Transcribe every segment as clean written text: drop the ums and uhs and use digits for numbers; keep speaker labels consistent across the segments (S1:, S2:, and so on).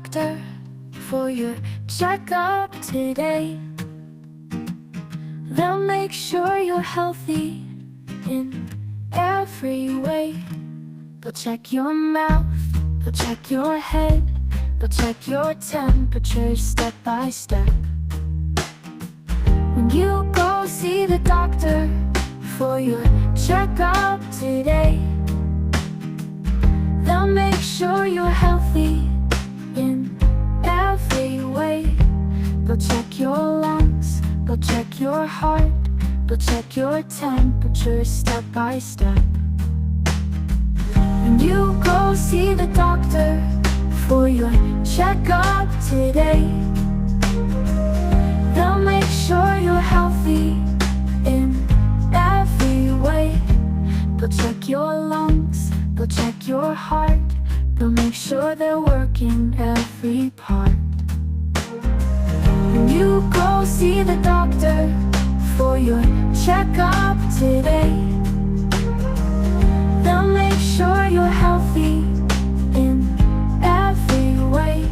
S1: doctor for your checkup today. They'll make sure you're healthy in every way. They'll check your mouth, they'll check your head, they'll check your temperature step by step. When you go see the doctor for your checkup today, they'll make sure you're healthy in every way. They'll check your lungs, they'll check your heart, they'll check your temperature step by step. When you go see the doctor for your checkup today, they'll make sure you're healthy in every way. They'll check your lungs, they'll check your heart, they'll make sure they're working every part. When you go see the doctor for your checkup today, they'll make sure you're healthy in every way.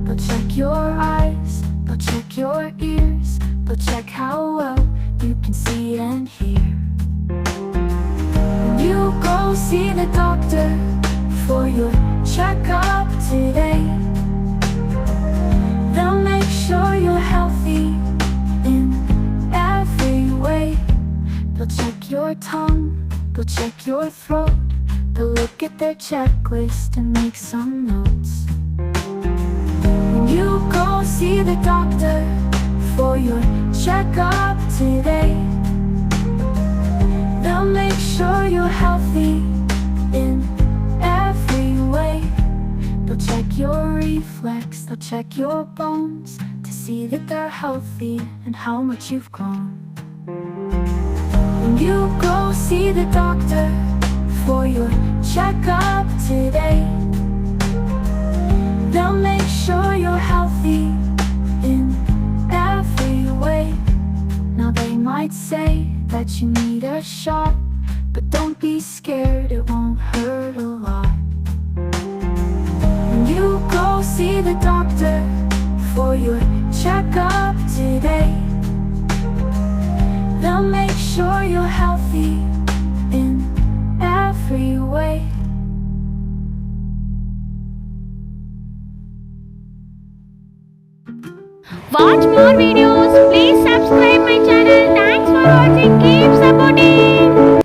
S1: They'll check your eyes, they'll check your ears, they'll check how well you can see and hear. When you go see the doctor for your checkup today, they'll make sure you're healthy in every way. They'll check your tongue, they'll check your throat, they'll look at their checklist and make some notes. When you go see the doctor for your checkup today, they'll make sure you're healthy in every way. They'll check your reflex, they'll check your bones to see that they're healthy and how much you've grown. When you go see the doctor for your checkup today, they'll make sure you're healthy in every way. Now they might say that you need a shot, but don't be scared, it won't hurt a lot. When you go see the doctor for your checkup today, they'll make sure you're healthy in every way.
S2: Watch more videos, please.